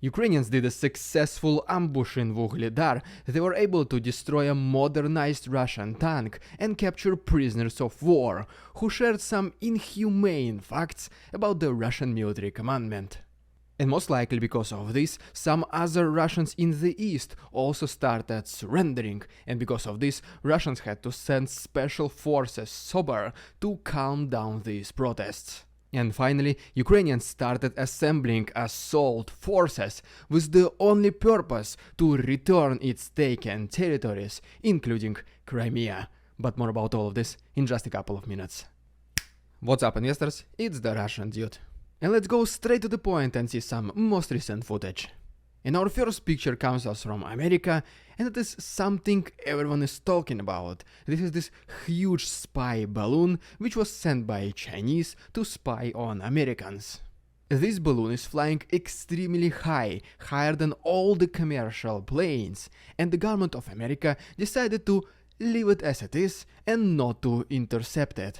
Ukrainians did a successful ambush in Vuhledar. They were able to destroy a modernized Russian tank and capture prisoners of war, who shared some inhumane facts about the Russian military commandment. And most likely because of this, some other Russians in the east also started surrendering, and because of this, Russians had to send special forces SOBR to calm down these protests. And finally, Ukrainians started assembling assault forces with the only purpose to return its taken territories, including Crimea. But more about all of this in just a couple of minutes. What's up, investors? It's the Russian dude. And let's go straight to the point and see some most recent footage. And our first picture comes us from America, and it is something everyone is talking about. This is this huge spy balloon which was sent by Chinese to spy on Americans. This balloon is flying extremely high, higher than all the commercial planes, and the government of America decided to leave it as it is and not to intercept it.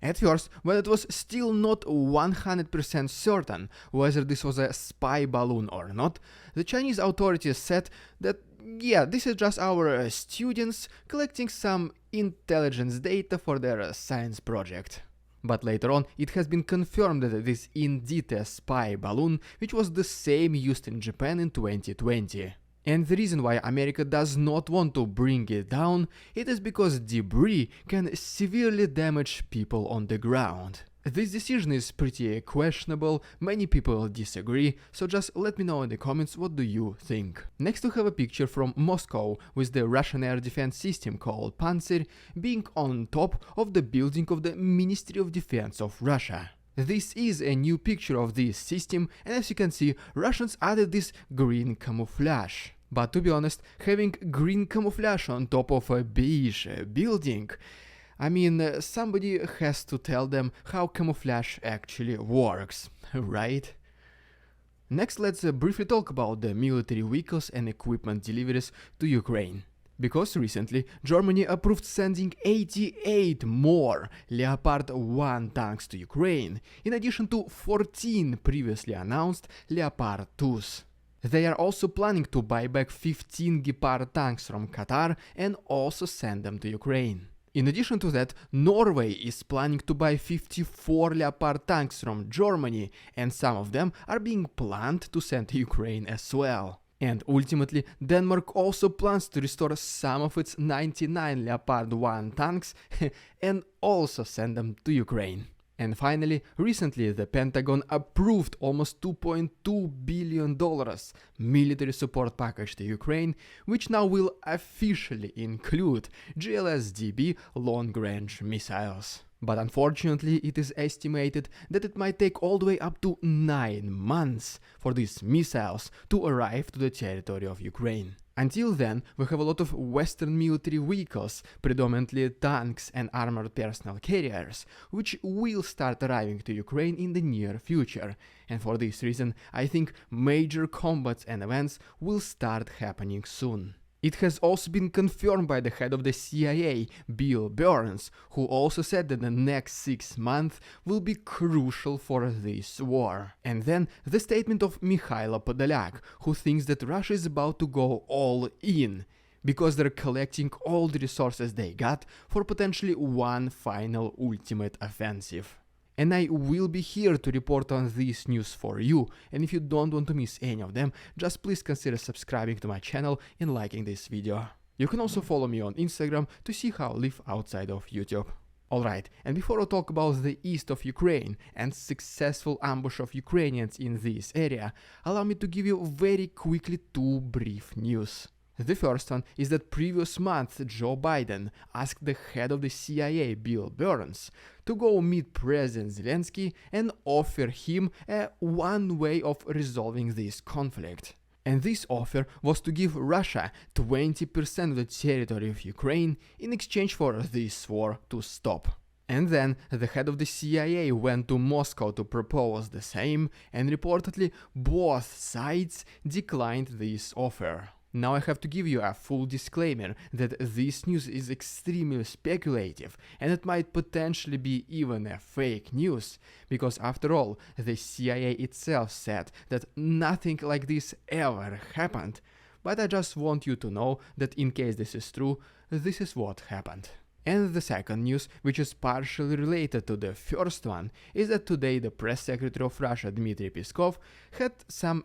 At first, when it was still not 100% certain whether this was a spy balloon or not, the Chinese authorities said that, yeah, this is just our students collecting some intelligence data for their science project. But later on, it has been confirmed that it is indeed a spy balloon, which was the same used in Japan in 2020. And the reason why America does not want to bring it down, it is because debris can severely damage people on the ground. This decision is pretty questionable, many people disagree, so just let me know in the comments what do you think. Next we have a picture from Moscow with the Russian air defense system called Pantsir being on top of the building of the Ministry of Defense of Russia. This is a new picture of this system, and as you can see, Russians added this green camouflage. But to be honest, having green camouflage on top of a beige building, I mean, somebody has to tell them how camouflage actually works, right? Next, let's briefly talk about the military vehicles and equipment deliveries to Ukraine. Because recently, Germany approved sending 88 more Leopard 1 tanks to Ukraine, in addition to 14 previously announced Leopard 2s. They are also planning to buy back 15 Gepard tanks from Qatar and also send them to Ukraine. In addition to that, Norway is planning to buy 54 Leopard tanks from Germany, and some of them are being planned to send to Ukraine as well. And ultimately, Denmark also plans to restore some of its 99 Leopard 1 tanks and also send them to Ukraine. And finally, recently the Pentagon approved almost $2.2 billion military support package to Ukraine, which now will officially include GLSDB long-range missiles. But unfortunately, it is estimated that it might take all the way up to 9 months for these missiles to arrive to the territory of Ukraine. Until then, we have a lot of Western military vehicles, predominantly tanks and armored personnel carriers, which will start arriving to Ukraine in the near future. And for this reason, I think major combats and events will start happening soon. It has also been confirmed by the head of the CIA, Bill Burns, who also said that the next 6 months will be crucial for this war. And then the statement of Mikhailo Podolyak, who thinks that Russia is about to go all in, because they're collecting all the resources they got for potentially one final ultimate offensive. And I will be here to report on this news for you, and if you don't want to miss any of them, just please consider subscribing to my channel and liking this video. You can also follow me on Instagram to see how I live outside of YouTube. Alright, and before I talk about the east of Ukraine and successful ambush of Ukrainians in this area, allow me to give you very quickly 2 brief news. The first one is that previous month Joe Biden asked the head of the CIA, Bill Burns, to go meet President Zelensky and offer him one way of resolving this conflict. And this offer was to give Russia 20% of the territory of Ukraine in exchange for this war to stop. And then the head of the CIA went to Moscow to propose the same, and reportedly both sides declined this offer. Now I have to give you a full disclaimer that this news is extremely speculative and it might potentially be even a fake news, because after all, the CIA itself said that nothing like this ever happened. But I just want you to know that in case this is true, this is what happened. And the second news, which is partially related to the first one, is that today the press secretary of Russia, Dmitry Peskov, had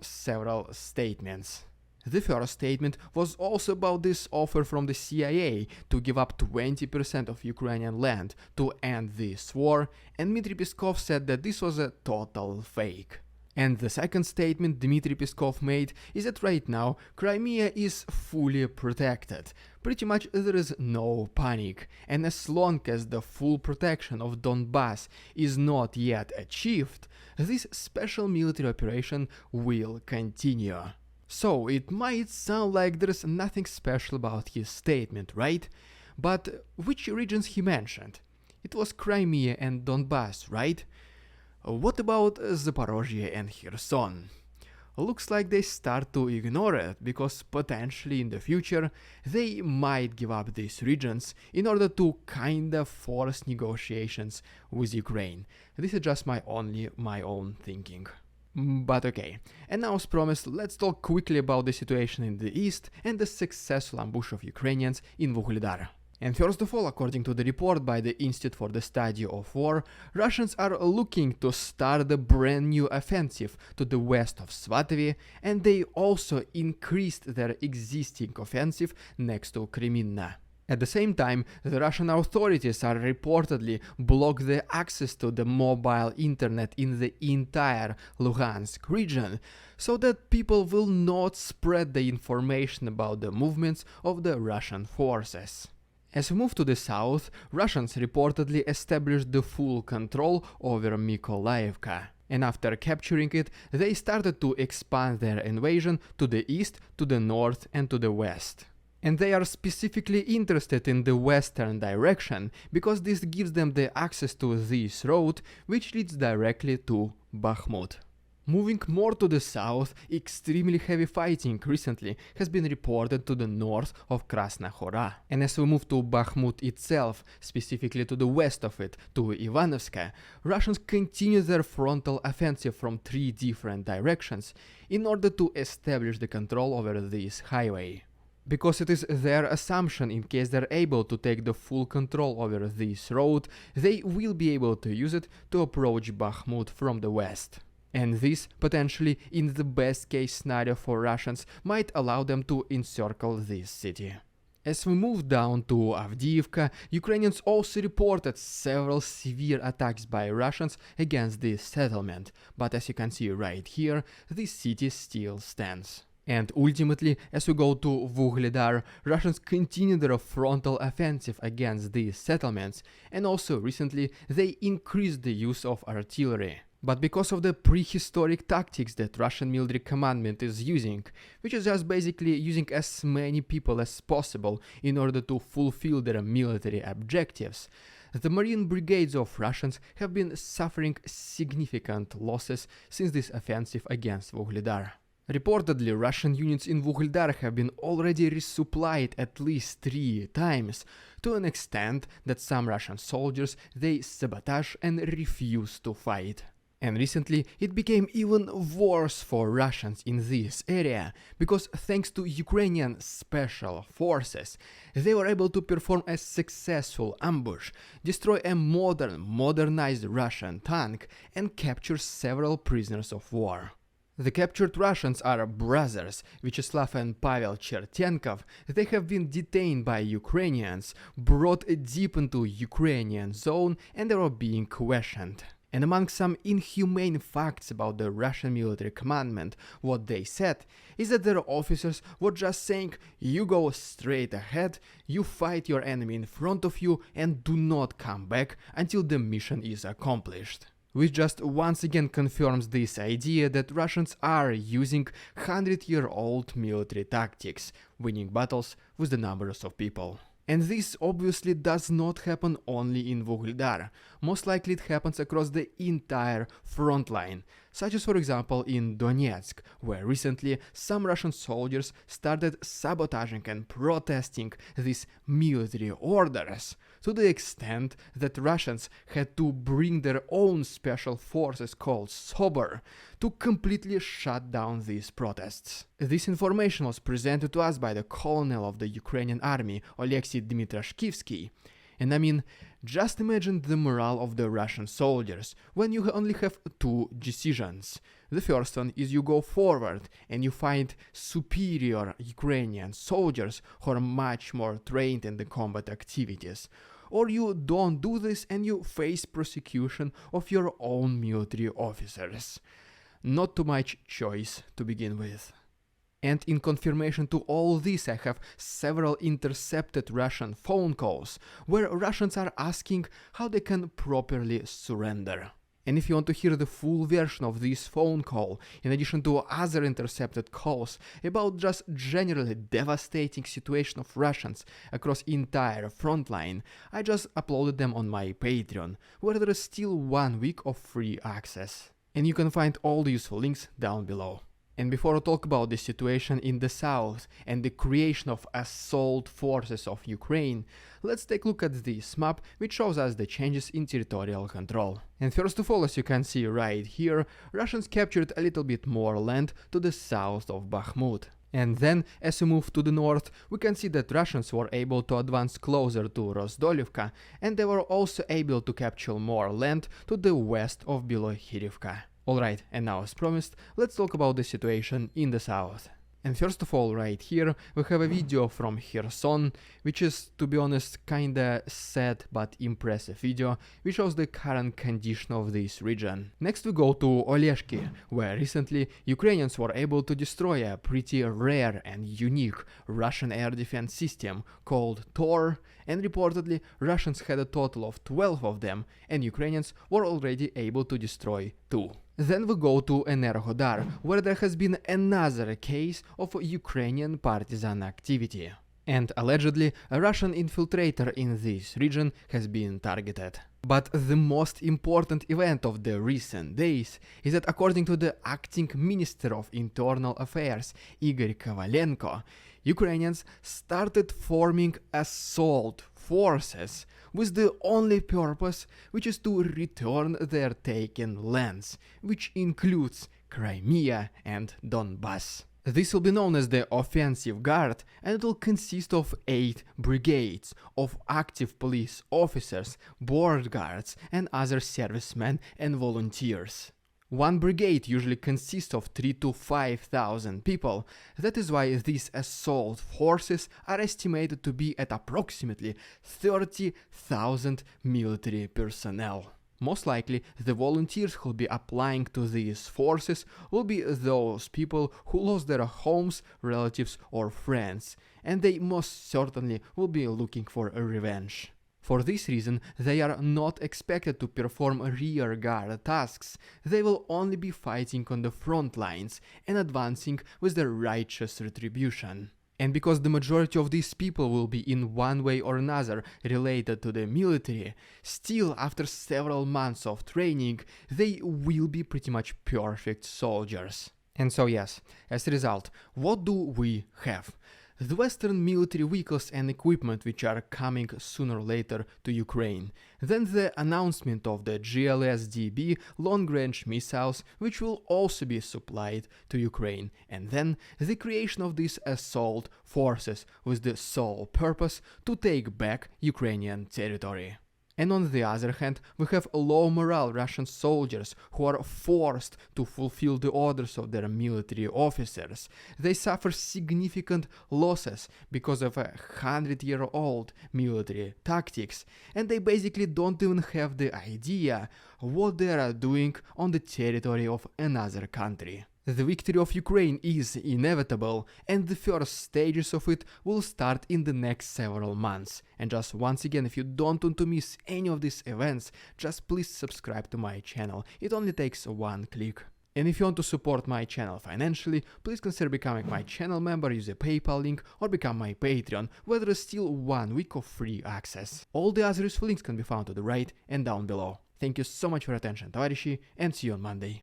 several statements. The first statement was also about this offer from the CIA to give up 20% of Ukrainian land to end this war, and Dmitry Peskov said that this was a total fake. And the second statement Dmitry Peskov made is that right now Crimea is fully protected. Pretty much there is no panic, and as long as the full protection of Donbas is not yet achieved, this special military operation will continue. So it might sound like there's nothing special about his statement, right? But which regions he mentioned? It was Crimea and Donbas, right? What about Zaporozhye and Kherson? Looks like they start to ignore it, because potentially in the future they might give up these regions in order to kinda force negotiations with Ukraine. This is just my own thinking. But okay, and now as promised, let's talk quickly about the situation in the east and the successful ambush of Ukrainians in Vuhledar. And first of all, according to the report by the Institute for the Study of War, Russians are looking to start a brand new offensive to the west of Svatovi, and they also increased their existing offensive next to Kreminna. At the same time, the Russian authorities are reportedly blocked the access to the mobile internet in the entire Luhansk region, so that people will not spread the information about the movements of the Russian forces. As we move to the south, Russians reportedly established the full control over Mykolaiivka. And after capturing it, they started to expand their invasion to the east, to the north and to the west. And they are specifically interested in the western direction, because this gives them the access to this road, which leads directly to Bakhmut. Moving more to the south, extremely heavy fighting recently has been reported to the north of Krasna Hora. And as we move to Bakhmut itself, specifically to the west of it, to Ivanovska, Russians continue their frontal offensive from 3 different directions in order to establish the control over this highway. Because it is their assumption, in case they're able to take the full control over this road, they will be able to use it to approach Bakhmut from the west. And this, potentially, in the best case scenario for Russians, might allow them to encircle this city. As we move down to Avdiivka, Ukrainians also reported several severe attacks by Russians against this settlement, but as you can see right here, this city still stands. And ultimately, as we go to Vuhledar, Russians continue their frontal offensive against these settlements, and also recently they increased the use of artillery. But because of the prehistoric tactics that Russian military commandment is using, which is just basically using as many people as possible in order to fulfill their military objectives, the Marine brigades of Russians have been suffering significant losses since this offensive against Vuhledar. Reportedly, Russian units in Vuhledar have been already resupplied at least 3 times, to an extent that some Russian soldiers they sabotage and refuse to fight. And recently it became even worse for Russians in this area, because thanks to Ukrainian special forces, they were able to perform a successful ambush, destroy a modernized Russian tank, and capture several prisoners of war. The captured Russians are brothers Vyacheslav and Pavel Chertenkov. They have been detained by Ukrainians, brought deep into Ukrainian zone, and they are being questioned. And among some inhumane facts about the Russian military commandment, what they said is that their officers were just saying, you go straight ahead, you fight your enemy in front of you, and do not come back until the mission is accomplished. Which just once again confirms this idea that Russians are using 100-year-old military tactics, winning battles with the numbers of people. And this obviously does not happen only in Vuhledar. Most likely it happens across the entire front line, such as for example in Donetsk, where recently some Russian soldiers started sabotaging and protesting these military orders, to the extent that Russians had to bring their own special forces called Sober to completely shut down these protests. This information was presented to us by the colonel of the Ukrainian army, Oleksiy Dmitrashkivsky. And I mean, just imagine the morale of the Russian soldiers when you only have two decisions. The first one is you go forward and you find superior Ukrainian soldiers who are much more trained in the combat activities. Or you don't do this and you face persecution of your own military officers. Not too much choice to begin with. And in confirmation to all this, I have several intercepted Russian phone calls where Russians are asking how they can properly surrender. And if you want to hear the full version of this phone call, in addition to other intercepted calls about just generally devastating situation of Russians across entire front line, I just uploaded them on my Patreon, where there is still 1 week of free access. And you can find all the useful links down below. And before I talk about the situation in the south and the creation of assault forces of Ukraine, let's take a look at this map which shows us the changes in territorial control. And first of all, as you can see right here, Russians captured a little bit more land to the south of Bakhmut. And then, as we move to the north, we can see that Russians were able to advance closer to Rozdolivka, and they were also able to capture more land to the west of Bilohirivka. Alright, and now as promised, let's talk about the situation in the south. And first of all, right here, we have a video from Kherson, which is, to be honest, kinda sad but impressive video, which shows the current condition of this region. Next we go to Oleshki, where recently Ukrainians were able to destroy a pretty rare and unique Russian air defense system called Tor, and reportedly Russians had a total of 12 of them, and Ukrainians were already able to destroy 2. Then we go to Vuhledar, where there has been another case of Ukrainian partisan activity. And allegedly, a Russian infiltrator in this region has been targeted. But the most important event of the recent days is that according to the acting Minister of Internal Affairs, Igor Kovalenko, Ukrainians started forming assault forces with the only purpose, which is to return their taken lands, which includes Crimea and Donbas. This will be known as the Offensive Guard, and it will consist of 8 brigades of active police officers, board guards, and other servicemen and volunteers. One brigade usually consists of 3,000 to 5,000 people. That is why these assault forces are estimated to be at approximately 30,000 military personnel. Most likely, the volunteers who will be applying to these forces will be those people who lost their homes, relatives or friends, and they most certainly will be looking for a revenge. For this reason, they are not expected to perform rear guard tasks. They will only be fighting on the front lines and advancing with their righteous retribution. And because the majority of these people will be in one way or another related to the military, still after several months of training, they will be pretty much perfect soldiers. And so yes, as a result, what do we have? The Western military vehicles and equipment which are coming sooner or later to Ukraine. Then the announcement of the GLSDB long-range missiles which will also be supplied to Ukraine. And then the creation of these assault forces with the sole purpose to take back Ukrainian territory. And on the other hand, we have low morale Russian soldiers who are forced to fulfill the orders of their military officers. They suffer significant losses because of 100-year-old military tactics, and they basically don't even have the idea what they are doing on the territory of another country. The victory of Ukraine is inevitable, and the first stages of it will start in the next several months. And just once again, if you don't want to miss any of these events, just please subscribe to my channel. It only takes one click. And if you want to support my channel financially, please consider becoming my channel member, use a PayPal link, or become my Patreon, where there is still 1 week of free access. All the other useful links can be found to the right and down below. Thank you so much for your attention, товарищи, and see you on Monday.